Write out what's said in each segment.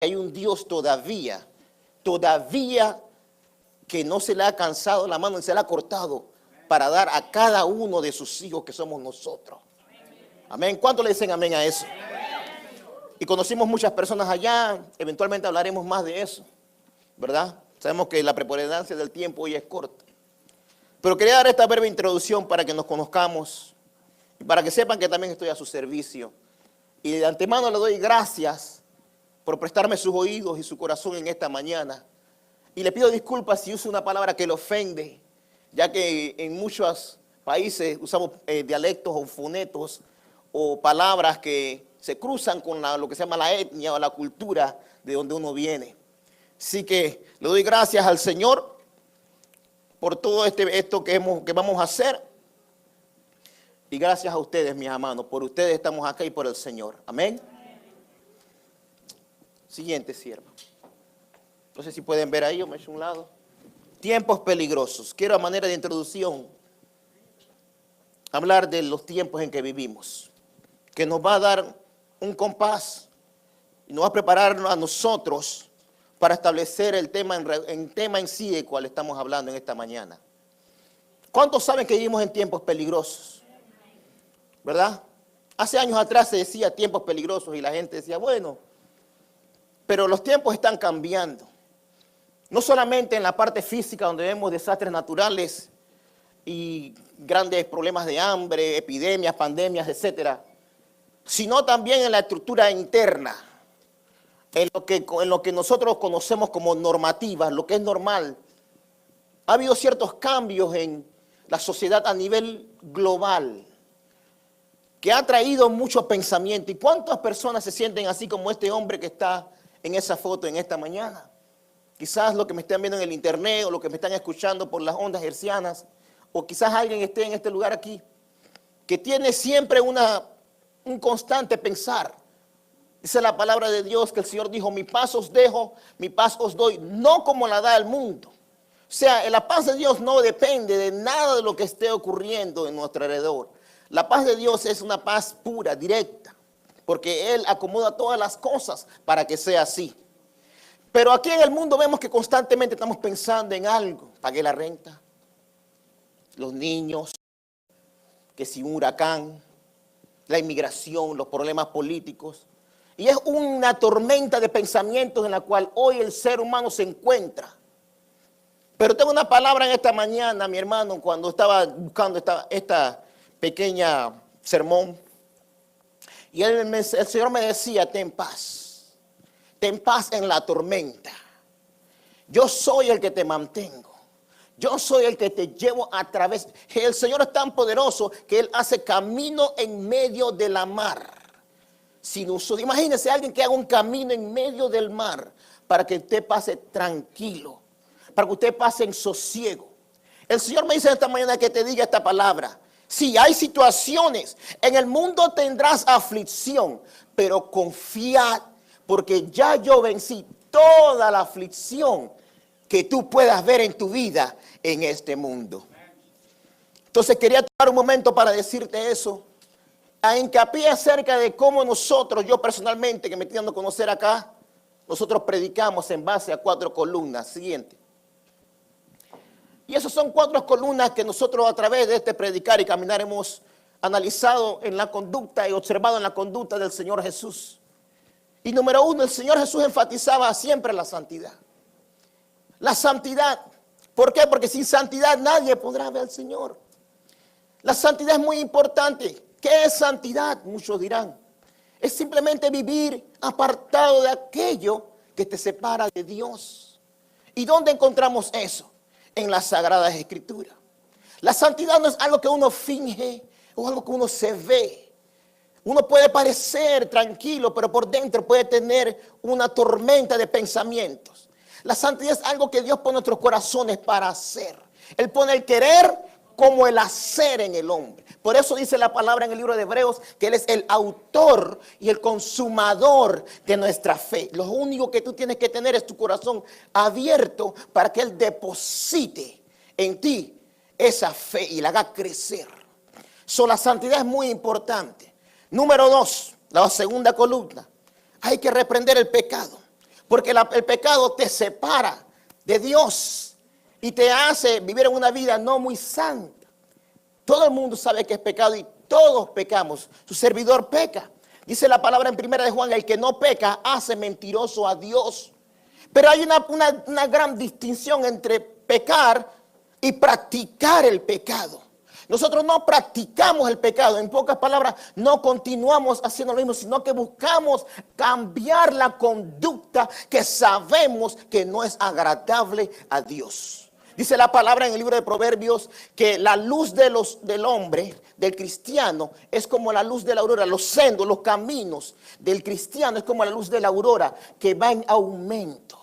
hay un Dios todavía que no se le ha cansado la mano, se le ha cortado para dar a cada uno de sus hijos que somos nosotros. Amén. ¿Cuánto le dicen amén a eso? Y conocimos muchas personas allá, eventualmente hablaremos más de eso, ¿verdad? Sabemos que la preponderancia del tiempo hoy es corta. Pero quería dar esta breve introducción para que nos conozcamos y para que sepan que también estoy a su servicio. Y de antemano le doy gracias por prestarme sus oídos y su corazón en esta mañana. Y le pido disculpas si uso una palabra que le ofende, ya que en muchos países usamos dialectos o fonetos o palabras que se cruzan con lo que se llama la etnia o la cultura de donde uno viene. Así que le doy gracias al Señor por todo esto que vamos a hacer. Y gracias a ustedes, mis amados. Por ustedes estamos acá y por el Señor. Amén. Siguiente, sierva. No sé si pueden ver ahí o me echo a un lado. Tiempos peligrosos. Quiero a manera de introducción hablar de los tiempos en que vivimos, que nos va a dar un compás y nos va a preparar a nosotros para establecer el tema en sí del cual estamos hablando en esta mañana. ¿Cuántos saben que vivimos en tiempos peligrosos? ¿Verdad? Hace años atrás se decía tiempos peligrosos y la gente decía, bueno, pero los tiempos están cambiando. No solamente en la parte física donde vemos desastres naturales y grandes problemas de hambre, epidemias, pandemias, etcétera, sino también en la estructura interna, en lo que nosotros conocemos como normativas, lo que es normal. Ha habido ciertos cambios en la sociedad a nivel global que ha traído mucho pensamiento. ¿Y cuántas personas se sienten así como este hombre que está en esa foto en esta mañana? Quizás lo que me están viendo en el internet o lo que me están escuchando por las ondas hercianas, o quizás alguien esté en este lugar aquí, que tiene siempre un constante pensar. Dice la palabra de Dios que el Señor dijo, mi paz os dejo, mi paz os doy, no como la da el mundo. O sea, la paz de Dios no depende de nada de lo que esté ocurriendo en nuestro alrededor. La paz de Dios es una paz pura, directa, porque Él acomoda todas las cosas para que sea así. Pero aquí en el mundo vemos que constantemente estamos pensando en algo. Pagué la renta, los niños, que si un huracán, la inmigración, los problemas políticos. Y es una tormenta de pensamientos en la cual hoy el ser humano se encuentra. Pero tengo una palabra en esta mañana, mi hermano, cuando estaba buscando esta pequeña sermón. Y el Señor me decía, ten paz en la tormenta. Yo soy el que te mantengo. Yo soy el que te llevo a través. El Señor es tan poderoso que Él hace camino en medio de la mar. Imagínese alguien que haga un camino en medio del mar para que usted pase tranquilo, para que usted pase en sosiego. El Señor me dice esta mañana que te diga esta palabra. Sí, hay situaciones. En el mundo tendrás aflicción, pero confía porque ya yo vencí toda la aflicción que tú puedas ver en tu vida en este mundo. Entonces quería tomar un momento para decirte eso, a hincapié acerca de cómo nosotros, yo personalmente, que me estoy dando a conocer acá, nosotros predicamos en base a 4 columnas. Siguiente. Y esas son 4 columnas que nosotros a través de este predicar y caminar hemos analizado en la conducta y observado en la conducta del Señor Jesús. Y número 1, el Señor Jesús enfatizaba siempre la santidad. La santidad. ¿Por qué? Porque sin santidad nadie podrá ver al Señor. La santidad es muy importante. ¿Qué es santidad? Muchos dirán. Es simplemente vivir apartado de aquello que te separa de Dios. ¿Y dónde encontramos eso? En las Sagradas Escrituras. La santidad no es algo que uno finge o algo que uno se ve. Uno puede parecer tranquilo, pero por dentro puede tener una tormenta de pensamientos. La santidad es algo que Dios pone en nuestros corazones para hacer. Él pone el querer como el hacer en el hombre. Por eso dice la palabra en el libro de Hebreos que Él es el autor y el consumador de nuestra fe. Lo único que tú tienes que tener es tu corazón abierto para que Él deposite en ti esa fe y la haga crecer. La santidad es muy importante. Número 2, la segunda columna. Hay que reprender el pecado. Porque el pecado te separa de Dios y te hace vivir en una vida no muy santa. Todo el mundo sabe que es pecado y todos pecamos. Su servidor peca. Dice la palabra en 1 de Juan, el que no peca hace mentiroso a Dios. Pero hay una gran distinción entre pecar y practicar el pecado. Nosotros no practicamos el pecado, en pocas palabras, no continuamos haciendo lo mismo, sino que buscamos cambiar la conducta que sabemos que no es agradable a Dios. Dice la palabra en el libro de Proverbios que la luz del hombre, del cristiano, es como la luz de la aurora. Los sendos, los caminos del cristiano es como la luz de la aurora que va en aumento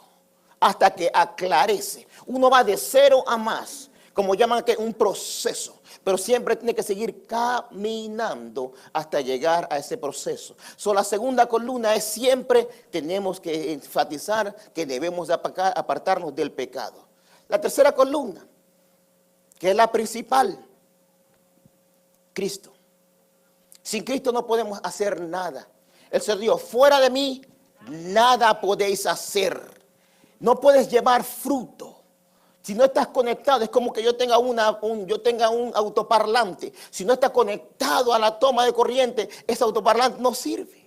hasta que aclarece. Uno va de cero a más, como llaman que un proceso. Pero siempre tiene que seguir caminando hasta llegar a ese proceso. La segunda columna es siempre tenemos que enfatizar que debemos de apartarnos del pecado. La tercera columna, que es la principal, Cristo. Sin Cristo no podemos hacer nada. El Señor dijo, fuera de mí nada podéis hacer. No puedes llevar fruto. Si no estás conectado, es como que yo tenga un autoparlante. Si no está conectado a la toma de corriente, ese autoparlante no sirve.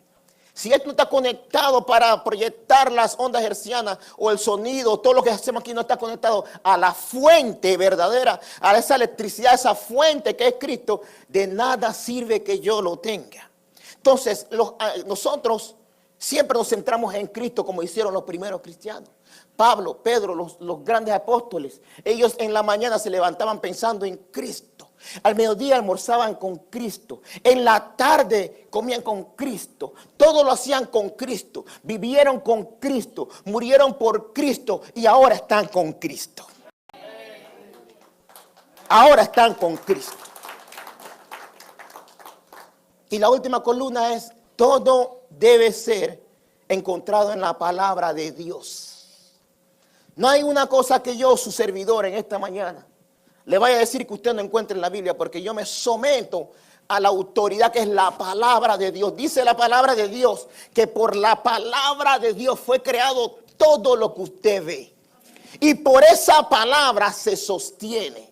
Si esto no está conectado para proyectar las ondas hertzianas o el sonido, todo lo que hacemos aquí no está conectado a la fuente verdadera, a esa electricidad, esa fuente que es Cristo, de nada sirve que yo lo tenga. Entonces, nosotros siempre nos centramos en Cristo como hicieron los primeros cristianos. Pablo, Pedro, los grandes apóstoles, ellos en la mañana se levantaban pensando en Cristo. Al mediodía almorzaban con Cristo. En la tarde comían con Cristo. Todo lo hacían con Cristo. Vivieron con Cristo. Murieron por Cristo. Y ahora están con Cristo. Ahora están con Cristo. Y la última columna es: todo debe ser encontrado en la palabra de Dios. No hay una cosa que yo, su servidor, en esta mañana le vaya a decir que usted no encuentre en la Biblia, porque yo me someto a la autoridad que es la palabra de Dios. Dice la palabra de Dios que por la palabra de Dios fue creado todo lo que usted ve. Y por esa palabra se sostiene.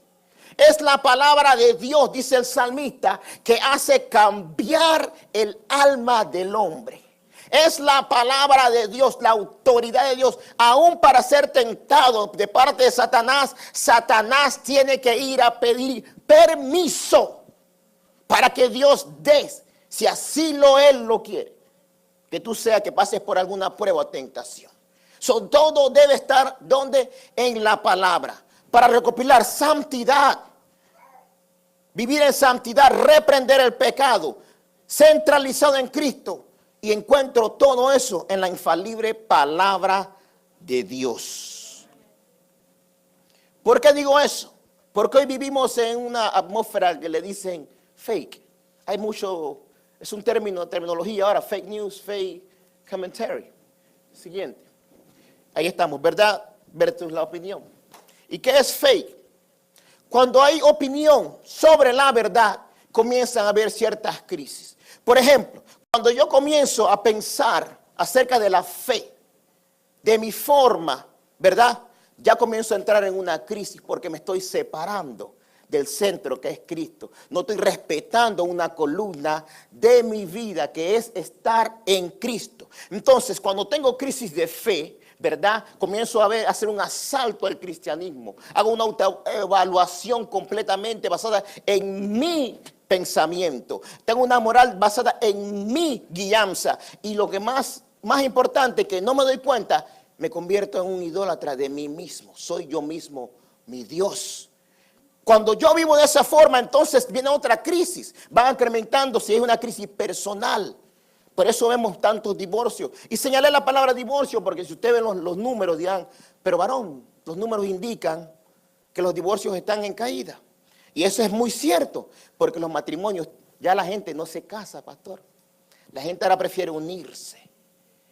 Es la palabra de Dios, dice el salmista, que hace cambiar el alma del hombre. Es la palabra de Dios, la autoridad de Dios. Aún para ser tentado de parte de Satanás, Satanás tiene que ir a pedir permiso para que Dios dé, si así él lo quiere, que tú seas que pases por alguna prueba o tentación. Todo debe estar donde, en la palabra, para recopilar santidad, vivir en santidad, reprender el pecado, centralizado en Cristo. Y encuentro todo eso en la infalible palabra de Dios. ¿Por qué digo eso? Porque hoy vivimos en una atmósfera que le dicen fake. Hay mucho, es un terminología ahora, fake news, fake commentary. Siguiente. Ahí estamos, verdad versus la opinión. ¿Y qué es fake? Cuando hay opinión sobre la verdad, comienzan a haber ciertas crisis. Por ejemplo, cuando yo comienzo a pensar acerca de la fe, de mi forma, ¿verdad? Ya comienzo a entrar en una crisis porque me estoy separando del centro que es Cristo. No estoy respetando una columna de mi vida que es estar en Cristo. Entonces, cuando tengo crisis de fe, ¿verdad? Comienzo a hacer un asalto al cristianismo. Hago una autoevaluación completamente basada en mi pensamiento. Tengo una moral basada en mi guianza. Y lo que más importante, que no me doy cuenta, me convierto en un idólatra de mí mismo. Soy yo mismo mi Dios. Cuando yo vivo de esa forma, entonces viene otra crisis. Va incrementando si es una crisis personal. Por eso vemos tantos divorcios. Y señalé la palabra divorcio porque si ustedes ven los números dirán, pero varón, los números indican que los divorcios están en caída. Y eso es muy cierto, porque los matrimonios, ya la gente no se casa, pastor. La gente ahora prefiere unirse.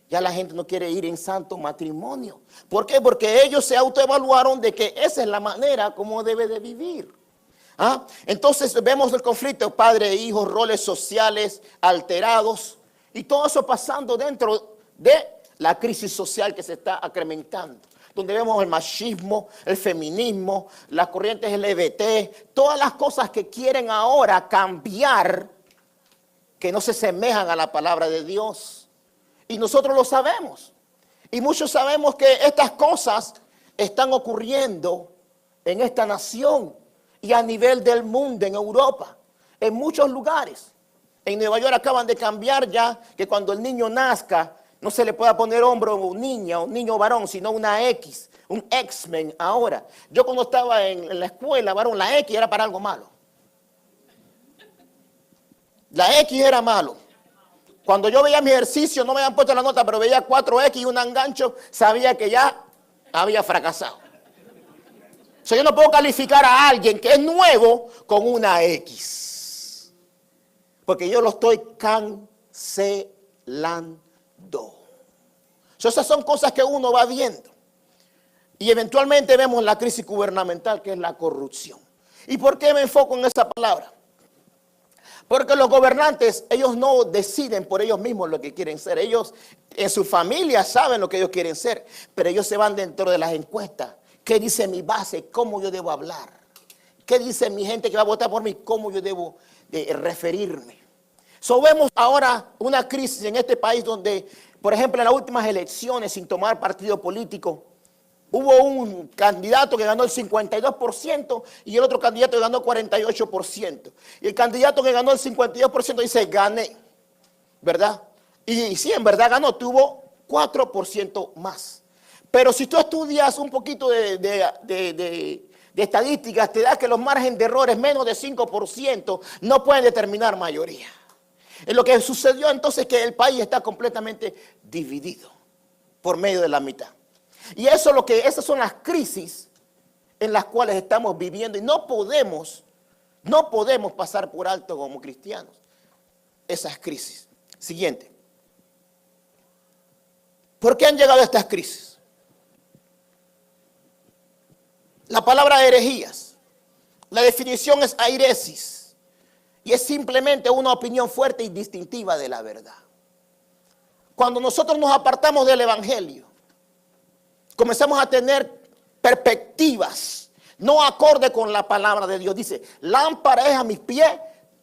Ya la gente no quiere ir en santo matrimonio. ¿Por qué? Porque ellos se autoevaluaron de que esa es la manera como debe de vivir. Entonces vemos el conflicto, padre e hijo, roles sociales alterados. Y todo eso pasando dentro de la crisis social que se está acrementando, donde vemos el machismo, el feminismo, las corrientes LGBT, todas las cosas que quieren ahora cambiar, que no se semejan a la palabra de Dios. Y nosotros lo sabemos. Y muchos sabemos que estas cosas están ocurriendo en esta nación y a nivel del mundo, en Europa, en muchos lugares. En Nueva York acaban de cambiar ya que cuando el niño nazca, no se le pueda poner hombro a un niño varón, sino una X, un X-Men ahora. Yo cuando estaba en la escuela, varón, la X era para algo malo. La X era malo. Cuando yo veía mi ejercicio, no me habían puesto la nota, pero veía 4X y un engancho, sabía que ya había fracasado. O sea, yo no puedo calificar a alguien que es nuevo con una X. Porque yo lo estoy cancelando. Esas son cosas que uno va viendo. Y eventualmente vemos la crisis gubernamental, que es la corrupción. ¿Y por qué me enfoco en esa palabra? Porque los gobernantes, ellos no deciden por ellos mismos lo que quieren ser. Ellos en su familia saben lo que ellos quieren ser, pero ellos se van dentro de las encuestas. ¿Qué dice mi base? ¿Cómo yo debo hablar? ¿Qué dice mi gente que va a votar por mí? ¿Cómo yo debo referirme? Vemos ahora una crisis en este país donde, por ejemplo, en las últimas elecciones, sin tomar partido político, hubo un candidato que ganó el 52% y el otro candidato que ganó 48%. Y el candidato que ganó el 52% dice, gané, ¿verdad? Y sí, en verdad ganó, tuvo 4% más. Pero si tú estudias un poquito de estadísticas, te da que los márgenes de errores menos de 5% no pueden determinar mayoría. Lo que sucedió entonces es que el país está completamente dividido por medio de la mitad. Y esas son las crisis en las cuales estamos viviendo y no podemos pasar por alto como cristianos esas crisis. Siguiente. ¿Por qué han llegado estas crisis? La palabra herejías, la definición es airesis y es simplemente una opinión fuerte y distintiva de la verdad. Cuando nosotros nos apartamos del evangelio, comenzamos a tener perspectivas no acorde con la palabra de Dios. Dice, lámpara es a mis pies,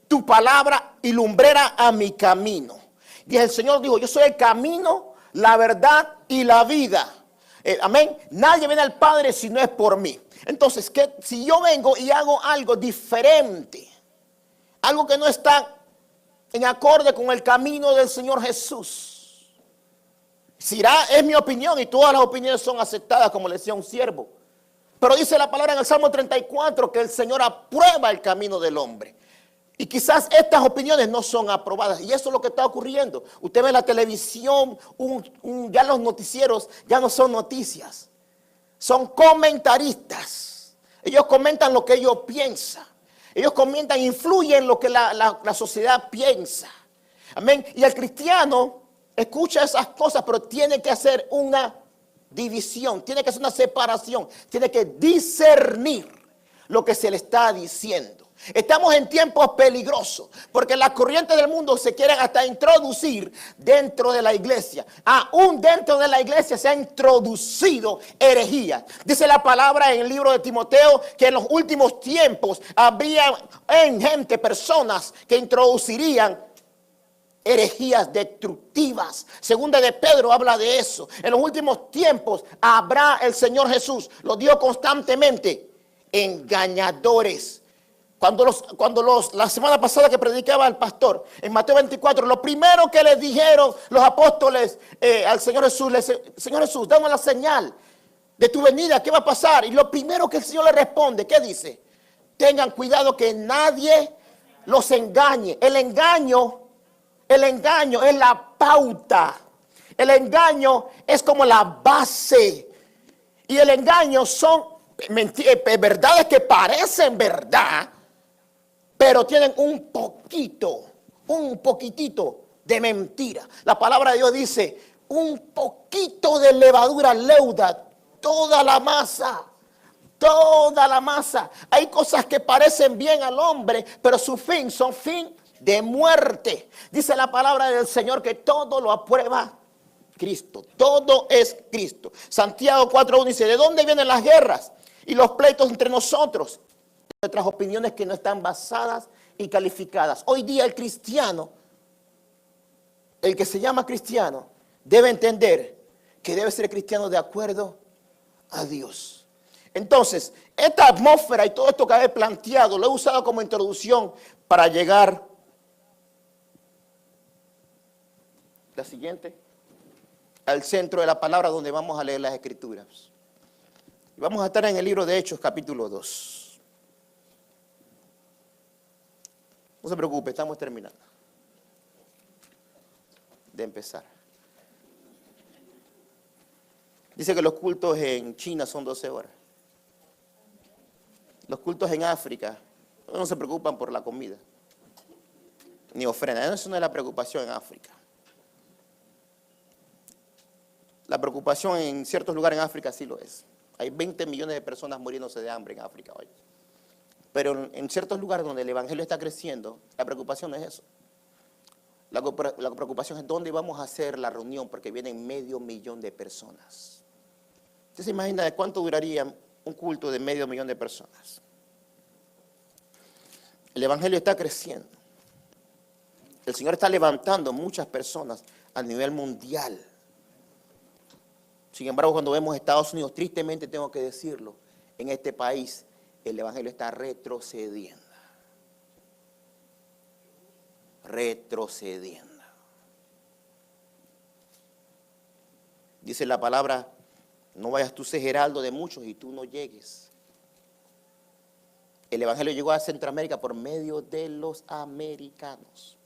tu palabra y lumbrera a mi camino. Y el Señor dijo, yo soy el camino, la verdad y la vida. Amén. Nadie viene al Padre si no es por mí. Entonces, si yo vengo y hago algo diferente, algo que no está en acorde con el camino del Señor Jesús, es mi opinión y todas las opiniones son aceptadas, como le decía un siervo. Pero dice la palabra en el Salmo 34 que el Señor aprueba el camino del hombre. Y quizás estas opiniones no son aprobadas. Y eso es lo que está ocurriendo. Usted ve la televisión, ya los noticieros ya no son noticias. Son comentaristas. Ellos comentan lo que ellos piensan. Ellos comentan, influyen en lo que la sociedad piensa. Amén. Y el cristiano escucha esas cosas, pero tiene que hacer una división, tiene que hacer una separación, tiene que discernir lo que se le está diciendo. Estamos en tiempos peligrosos porque las corrientes del mundo se quieren hasta introducir dentro de la iglesia. Aún dentro de la iglesia se ha introducido herejía. Dice la palabra en el libro de Timoteo que en los últimos tiempos habría personas que introducirían herejías destructivas. Segunda de Pedro habla de eso. En los últimos tiempos habrá, el Señor Jesús lo dijo constantemente, engañadores. La semana pasada que predicaba el pastor en Mateo 24, lo primero que le dijeron los apóstoles al Señor Jesús, Señor Jesús, danos la señal de tu venida, ¿qué va a pasar? Y lo primero que el Señor le responde, ¿qué dice? Tengan cuidado que nadie los engañe. El engaño es la pauta. El engaño es como la base. Y el engaño son verdades que parecen verdad, pero tienen un poquitito de mentira. La palabra de Dios dice, un poquito de levadura leuda toda la masa. Toda la masa. Hay cosas que parecen bien al hombre, pero su fin son fin de muerte. Dice la palabra del Señor que todo lo aprueba Cristo. Todo es Cristo. Santiago 4:1 dice, ¿de dónde vienen las guerras y los pleitos entre nosotros? Nuestras opiniones que no están basadas y calificadas. Hoy día el cristiano, el que se llama cristiano, debe entender que debe ser cristiano de acuerdo a Dios. Entonces, esta atmósfera y todo esto que he planteado, lo he usado como introducción para llegar. La siguiente. Al centro de la palabra donde vamos a leer las Escrituras. Y vamos a estar en el libro de Hechos, capítulo 2. No se preocupe, estamos terminando de empezar. Dice que los cultos en China son 12 horas. Los cultos en África no se preocupan por la comida, ni ofrenda. Eso no es la preocupación en África. La preocupación en ciertos lugares en África sí lo es. Hay 20 millones de personas muriéndose de hambre en África hoy. Pero en ciertos lugares donde el evangelio está creciendo, la preocupación no es eso. La preocupación es dónde vamos a hacer la reunión, porque vienen 500,000 de personas. ¿Usted se imagina de cuánto duraría un culto de 500,000 de personas? El evangelio está creciendo. El Señor está levantando muchas personas a nivel mundial. Sin embargo, cuando vemos Estados Unidos, tristemente tengo que decirlo, en este país el evangelio está retrocediendo. Retrocediendo. Dice la palabra, no vayas tú a ser geraldo de muchos y tú no llegues. El evangelio llegó a Centroamérica por medio de los americanos.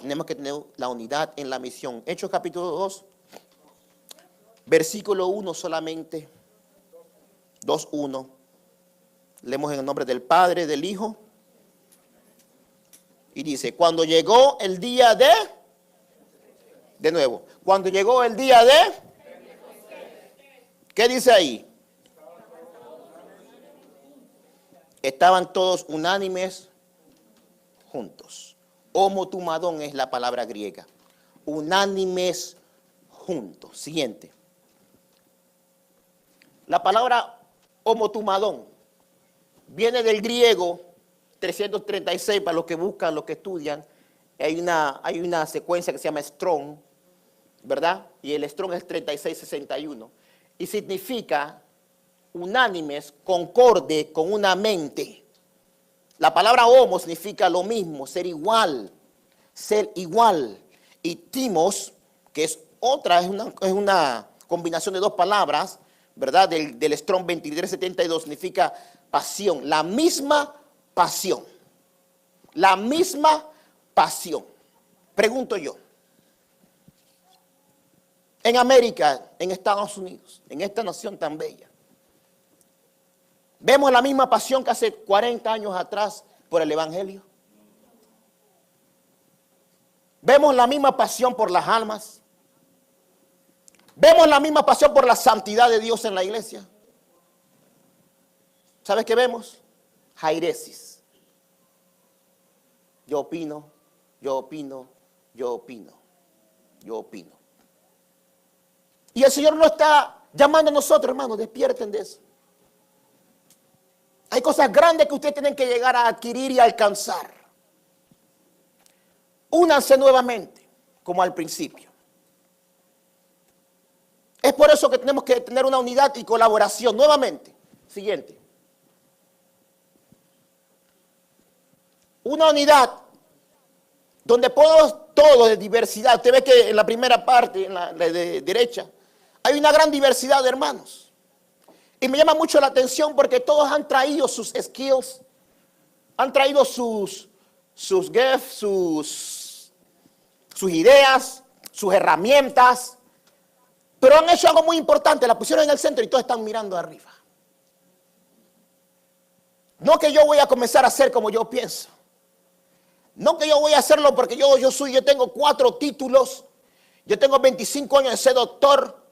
Tenemos que tener la unidad en la misión. Hechos capítulo 2, versículo 1 solamente. 2:1. Leemos en el nombre del Padre, del Hijo. Y dice, cuando llegó el día de nuevo, cuando llegó el día ¿qué dice ahí? Estaban todos unánimes juntos. Homotumadón es la palabra griega. Unánimes juntos. Siguiente. La palabra homotumadón viene del griego 336, para los que buscan, los que estudian. Hay una secuencia que se llama Strong, ¿verdad? Y el Strong es 3661. Y significa unánimes, concorde, con una mente. La palabra homo significa lo mismo, ser igual, ser igual. Y timos, que es una combinación de dos palabras, ¿verdad? Del Strong 2372, significa pasión, la misma pasión. La misma pasión. Pregunto yo. En América, en Estados Unidos, en esta nación tan bella, ¿vemos la misma pasión que hace 40 años atrás por el evangelio? ¿Vemos la misma pasión por las almas? ¿Vemos la misma pasión por la santidad de Dios en la iglesia? ¿Sabes qué vemos? Jairesis. Yo opino, yo opino, yo opino, yo opino. Y el Señor no está llamando a nosotros, hermanos, despierten de eso. Hay cosas grandes que ustedes tienen que llegar a adquirir y a alcanzar. Únanse nuevamente, como al principio. Es por eso que tenemos que tener una unidad y colaboración nuevamente. Siguiente. Una unidad donde todos de diversidad. Usted ve que en la primera parte, en la de derecha, hay una gran diversidad de hermanos. Y me llama mucho la atención porque todos han traído sus skills, han traído sus gifts, sus ideas, sus herramientas, pero han hecho algo muy importante, la pusieron en el centro y todos están mirando arriba. No que yo voy a comenzar a hacer como yo pienso. No que yo voy a hacerlo porque yo tengo 4 títulos, yo tengo 25 años de ser doctor,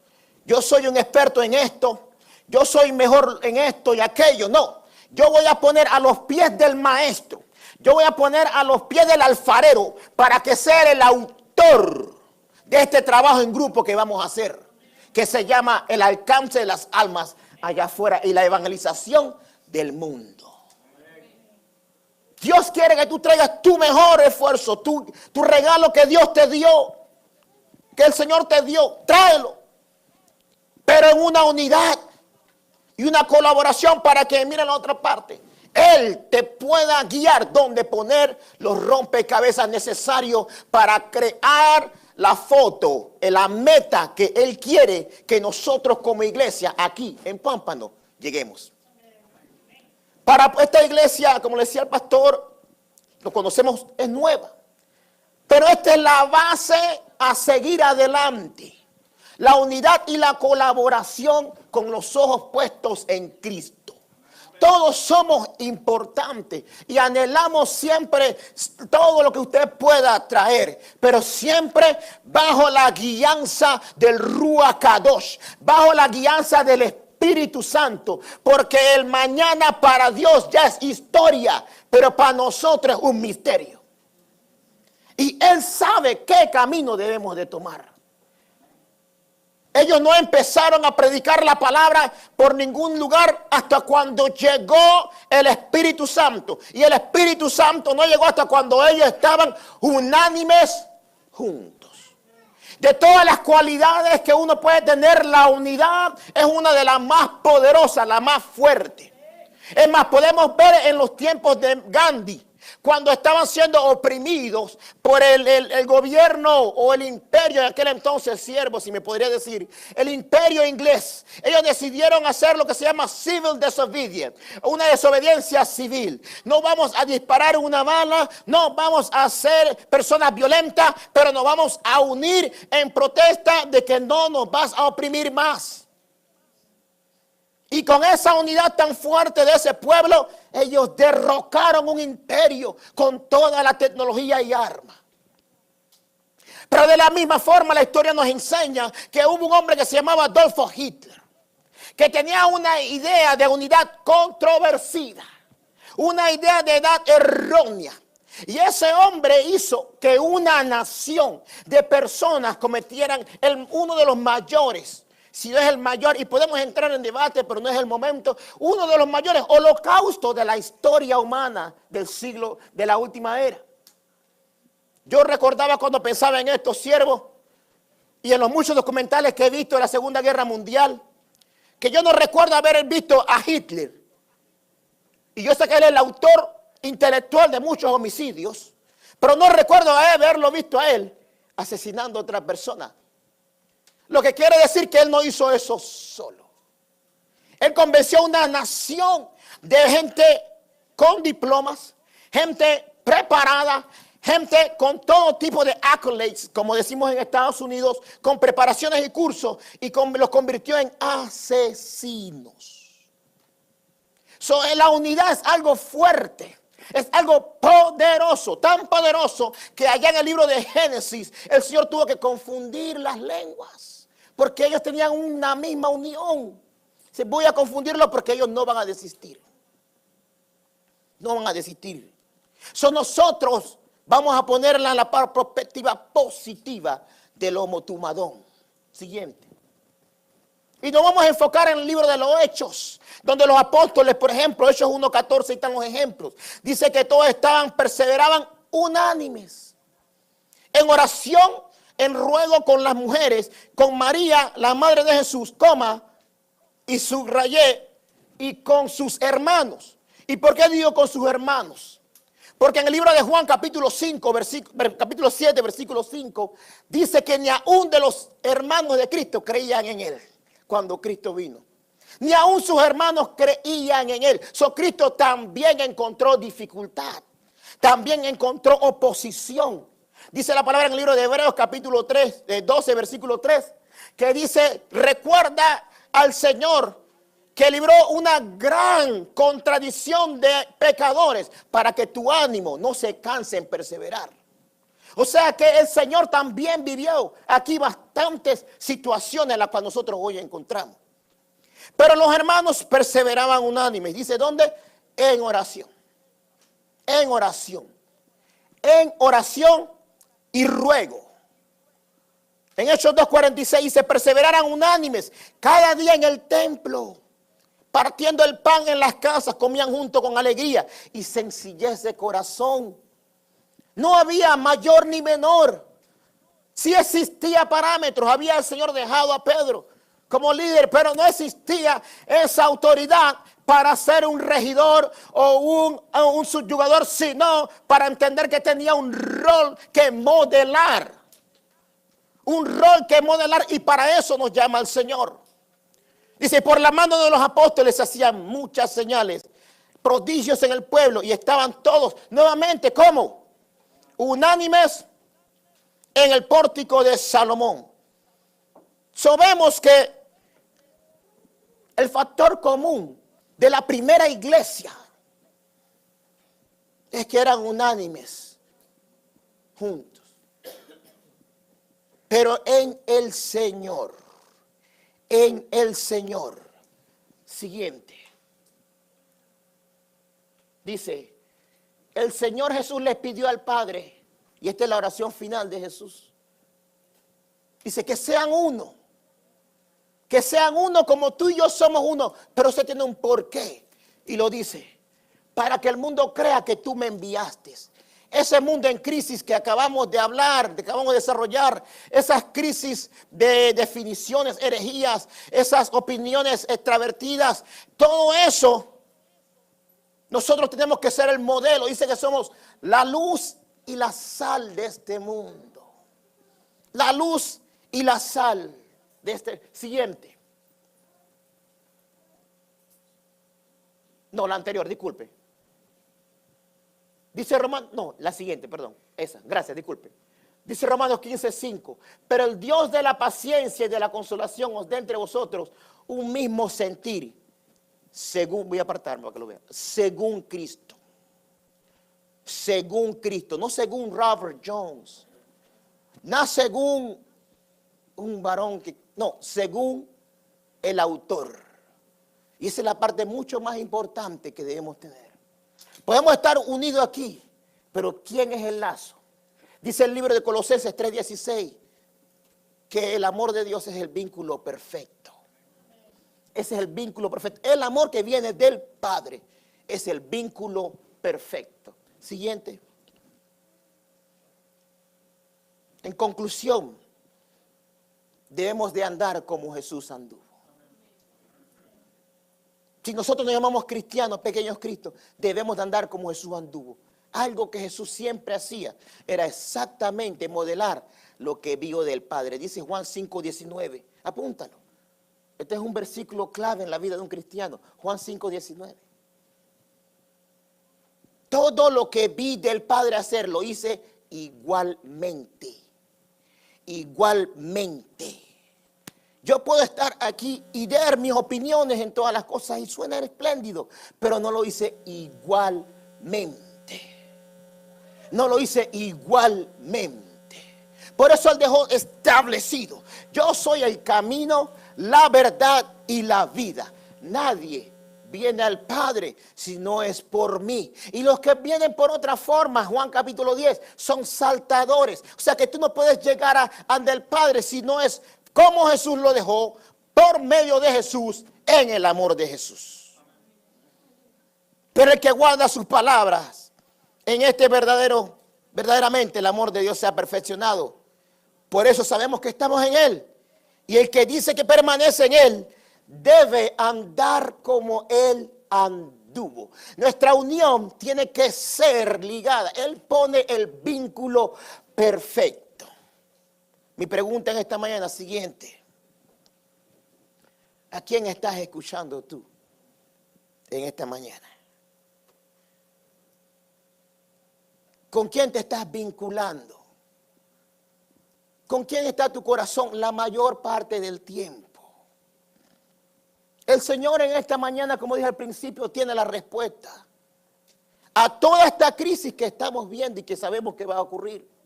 yo soy un experto en esto, yo soy mejor en esto y aquello. No, yo voy a poner a los pies del maestro, yo voy a poner a los pies del alfarero para que sea el autor de este trabajo en grupo que vamos a hacer, que se llama el alcance de las almas allá afuera y la evangelización del mundo. Dios quiere que tú traigas tu mejor esfuerzo, tu regalo que Dios te dio, que el Señor te dio, tráelo. Pero en una unidad y una colaboración para que, mira la otra parte, Él te pueda guiar donde poner los rompecabezas necesarios para crear la foto, la meta que Él quiere que nosotros como iglesia aquí en Pámpano lleguemos. Para esta iglesia, como le decía el pastor, lo conocemos, es nueva. Pero esta es la base a seguir adelante. La unidad y la colaboración con los ojos puestos en Cristo. Todos somos importantes y anhelamos siempre todo lo que usted pueda traer, pero siempre bajo la guianza del Ruach Kadosh, bajo la guianza del Espíritu Santo, porque el mañana para Dios ya es historia, pero para nosotros es un misterio. Y Él sabe qué camino debemos de tomar. Ellos no empezaron a predicar la palabra por ningún lugar hasta cuando llegó el Espíritu Santo. Y el Espíritu Santo no llegó hasta cuando ellos estaban unánimes juntos. De todas las cualidades que uno puede tener, la unidad es una de las más poderosas, la más fuerte. Es más, podemos ver en los tiempos de Gandhi, cuando estaban siendo oprimidos por el gobierno o el imperio de aquel entonces, siervo, si me podría decir, el imperio inglés. Ellos decidieron hacer lo que se llama civil disobedience, una desobediencia civil. No vamos a disparar una bala, no vamos a ser personas violentas, pero nos vamos a unir en protesta de que no nos vas a oprimir más. Y con esa unidad tan fuerte de ese pueblo, ellos derrocaron un imperio con toda la tecnología y armas. Pero de la misma forma la historia nos enseña que hubo un hombre que se llamaba Adolf Hitler, que tenía una idea de unidad controversida, una idea de edad errónea. Y ese hombre hizo que una nación de personas cometieran uno de los mayores, si no es el mayor, y podemos entrar en debate, pero no es el momento, uno de los mayores holocaustos de la historia humana del siglo de la última era. Yo recordaba cuando pensaba en estos siervos y en los muchos documentales que he visto de la Segunda Guerra Mundial, que yo no recuerdo haber visto a Hitler. Y yo sé que él es el autor intelectual de muchos homicidios, pero no recuerdo haberlo visto a él asesinando a otras personas. Lo que quiere decir que él no hizo eso solo. Él convenció a una nación de gente con diplomas, gente preparada, gente con todo tipo de accolades, como decimos en Estados Unidos, con preparaciones y cursos, y los convirtió en asesinos. La unidad es algo fuerte. Es algo poderoso, tan poderoso que allá en el libro de Génesis el Señor tuvo que confundir las lenguas, porque ellos tenían una misma unión. Se voy a confundirlo porque ellos no van a desistir. No van a desistir. Nosotros vamos a ponerla en la perspectiva positiva del homotumadón. Siguiente. Y nos vamos a enfocar en el libro de los Hechos, donde los apóstoles, por ejemplo, Hechos 1:14, están los ejemplos. Dice que todos perseveraban unánimes, en oración, en ruego con las mujeres, con María, la madre de Jesús, y subrayé, y con sus hermanos. ¿Y por qué digo con sus hermanos? Porque en el libro de Juan, capítulo 7, versículo 5, dice que ni aún de los hermanos de Cristo creían en él cuando Cristo vino. Ni aún sus hermanos creían en él. Cristo también encontró dificultad. También encontró oposición. Dice la palabra en el libro de Hebreos, capítulo 12, versículo 3, que dice, recuerda al Señor que libró una gran contradicción de pecadores para que tu ánimo no se canse en perseverar. O sea que el Señor también vivió aquí bastantes situaciones en las que nosotros hoy encontramos. Pero los hermanos perseveraban unánimes. Dice, ¿dónde? En oración. En oración. En oración y ruego. En Hechos 2:46 dice, perseveraran unánimes cada día en el templo, partiendo el pan en las casas, comían junto con alegría y sencillez de corazón. No había mayor ni menor. Sí existía parámetros, había el Señor dejado a Pedro como líder, pero no existía esa autoridad para ser un regidor o un subyugador, sino para entender que tenía un rol que modelar. Un rol que modelar, y para eso nos llama el Señor. Dice, por la mano de los apóstoles hacían muchas señales, prodigios en el pueblo, y estaban todos nuevamente, ¿cómo? Unánimes en el pórtico de Salomón. Sabemos que el factor común de la primera iglesia es que eran unánimes, juntos. Pero en el Señor, siguiente, dice, el Señor Jesús les pidió al Padre, y esta es la oración final de Jesús, dice que sean uno como tú y yo somos uno, pero usted tiene un porqué, y lo dice, para que el mundo crea que tú me enviaste. Ese mundo en crisis que acabamos de hablar, que acabamos de desarrollar, esas crisis de definiciones, herejías, esas opiniones extravertidas, todo eso, nosotros tenemos que ser el modelo. Dice que somos la luz y la sal de este mundo. La luz y la sal de este. Siguiente. No, la anterior, disculpe. Dice Romanos, no, la siguiente, perdón, esa, gracias, disculpe. Dice Romanos 15:5, pero el Dios de la paciencia y de la consolación os dé entre vosotros un mismo sentir, según, voy a apartarme para que lo vean, según Cristo, no según Robert Jones, no según un varón que, no, según el autor. Y esa es la parte mucho más importante que debemos tener. Podemos estar unidos aquí, pero ¿quién es el lazo? Dice el libro de Colosenses 3:16 que el amor de Dios es el vínculo perfecto. Ese es el vínculo perfecto. El amor que viene del Padre es el vínculo perfecto. Siguiente. En conclusión, debemos de andar como Jesús anduvo. Si nosotros nos llamamos cristianos, pequeños Cristos, debemos de andar como Jesús anduvo. Algo que Jesús siempre hacía era exactamente modelar lo que vio del Padre. Dice Juan 5:19. Apúntalo. Este es un versículo clave en la vida de un cristiano. Juan 5:19. Todo lo que vi del Padre hacer lo hice igualmente. Igualmente. Yo puedo estar aquí y dar mis opiniones en todas las cosas y suena espléndido, pero no lo hice igualmente. No lo hice igualmente. Por eso Él dejó establecido: yo soy el camino, la verdad y la vida. Nadie viene al Padre si no es por mí. Y los que vienen por otra forma, Juan capítulo 10, son saltadores. O sea que tú no puedes llegar ante el Padre si no es como Jesús lo dejó, por medio de Jesús, en el amor de Jesús. Pero el que guarda sus palabras, en este verdaderamente el amor de Dios se ha perfeccionado. Por eso sabemos que estamos en Él. Y el que dice que permanece en Él, debe andar como Él anduvo. Nuestra unión tiene que ser ligada. Él pone el vínculo perfecto. Mi pregunta en esta mañana es siguiente: ¿a quién estás escuchando tú en esta mañana? ¿Con quién te estás vinculando? ¿Con quién está tu corazón la mayor parte del tiempo? El Señor en esta mañana, como dije al principio, tiene la respuesta a toda esta crisis que estamos viendo y que sabemos que va a ocurrir.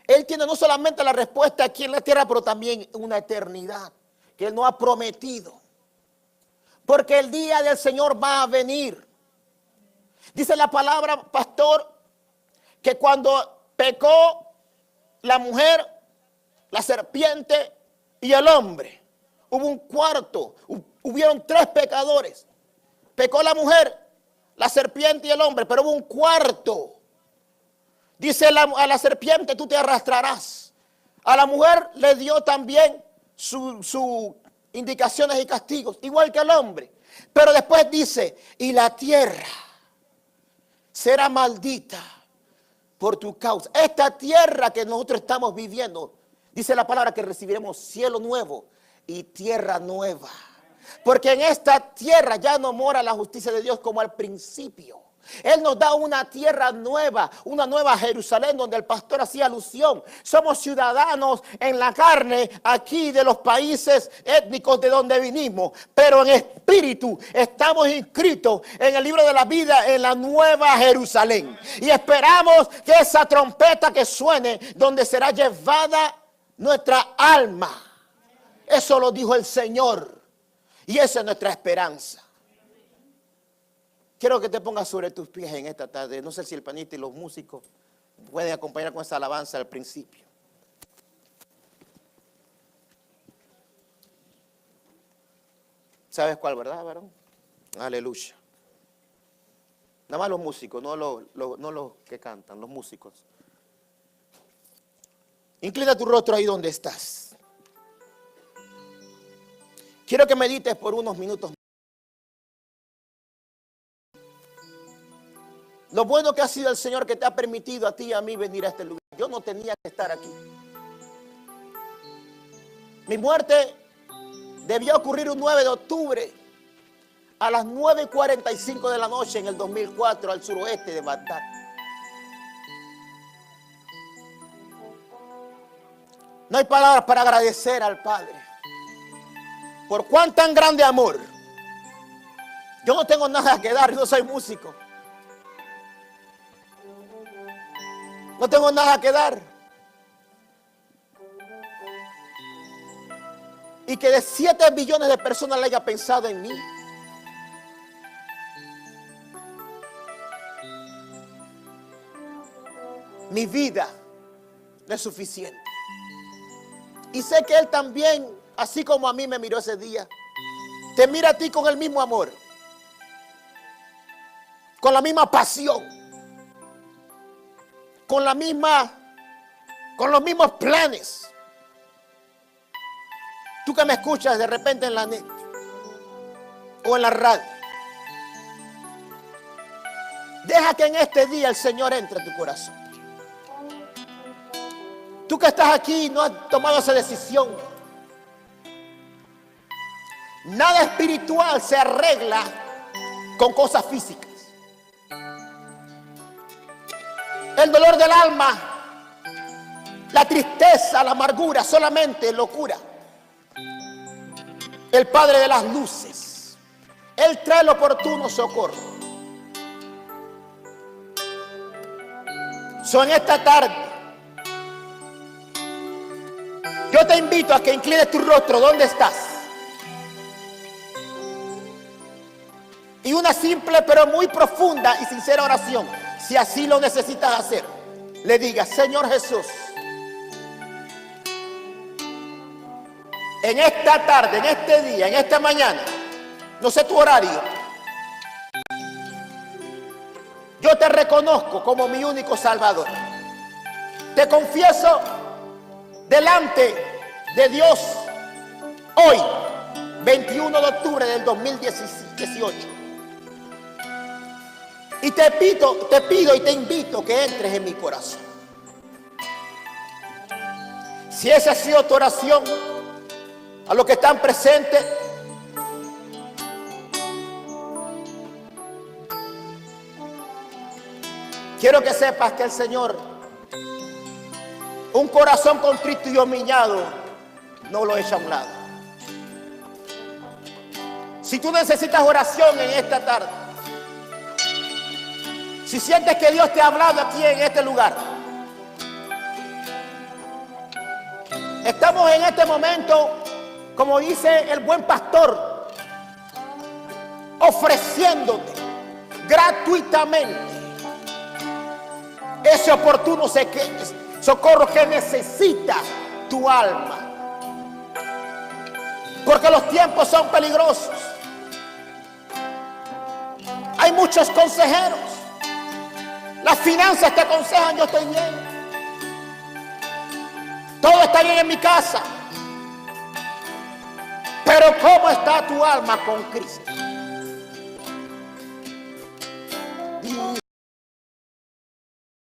Él tiene no solamente la respuesta aquí en la tierra, pero también una eternidad que Él nos ha prometido. Porque el día del Señor va a venir. Dice la palabra, pastor, que cuando pecó la mujer, la serpiente y el hombre. Hubo un cuarto, hubieron 3 pecadores. Pecó la mujer, la serpiente y el hombre, pero hubo un cuarto. Dice a la serpiente, tú te arrastrarás. A la mujer le dio también sus indicaciones y castigos, igual que al hombre. Pero después dice, y la tierra será maldita por tu causa. Esta tierra que nosotros estamos viviendo, dice la palabra que recibiremos cielo nuevo y tierra nueva. Porque en esta tierra ya no mora la justicia de Dios como al principio. Él nos da una tierra nueva, una nueva Jerusalén, donde el pastor hacía alusión. Somos ciudadanos en la carne aquí de los países étnicos de donde vinimos, pero en espíritu estamos inscritos en el libro de la vida en la nueva Jerusalén. Y esperamos que esa trompeta que suene, donde será llevada nuestra alma. Eso lo dijo el Señor. Y esa es nuestra esperanza. Quiero que te pongas sobre tus pies en esta tarde. No sé si el panista y los músicos pueden acompañar con esa alabanza al principio. ¿Sabes cuál, verdad, varón? Aleluya. Nada más los músicos, no los que cantan, los músicos. Inclina tu rostro ahí donde estás. Quiero que medites por unos minutos. Lo bueno que ha sido el Señor que te ha permitido a ti y a mí venir a este lugar. Yo no tenía que estar aquí. Mi muerte debió ocurrir un 9 de octubre a las 9:45 de la noche en el 2004 al suroeste de Bagdad. No hay palabras para agradecer al Padre por cuán tan grande amor. Yo no tengo nada que dar, yo no soy músico. No tengo nada que dar. Y que de 7 billones de personas le haya pensado en mí. Mi vida no es suficiente. Y sé que Él también, así como a mí me miró ese día, te mira a ti con el mismo amor, con la misma pasión, con los mismos planes. Tú que me escuchas de repente en la net o en la radio, deja que en este día el Señor entre a tu corazón. Tú que estás aquí y no has tomado esa decisión. Nada espiritual se arregla con cosas físicas. El dolor del alma, la tristeza, la amargura, solamente lo cura el Padre de las luces. Él trae el oportuno socorro. En esta tarde, yo te invito a que inclines tu rostro donde estás. Y una simple pero muy profunda y sincera oración, si así lo necesitas hacer, le digas: Señor Jesús, en esta tarde, en este día, en esta mañana, no sé tu horario, yo te reconozco como mi único Salvador. Te confieso delante de Dios hoy, 21 de octubre del 2018. Y te pido y te invito que entres en mi corazón. Si esa ha sido tu oración, a los que están presentes, quiero que sepas que el Señor, un corazón contrito y humillado, no lo echa a un lado. Si tú necesitas oración en esta tarde, si sientes que Dios te ha hablado aquí en este lugar, estamos en este momento, como dice el buen pastor, ofreciéndote gratuitamente ese oportuno socorro que necesitas tu alma. Porque los tiempos son peligrosos. Hay muchos consejeros. Las finanzas te aconsejan, yo estoy bien. Todo está bien en mi casa. Pero ¿cómo está tu alma con Cristo?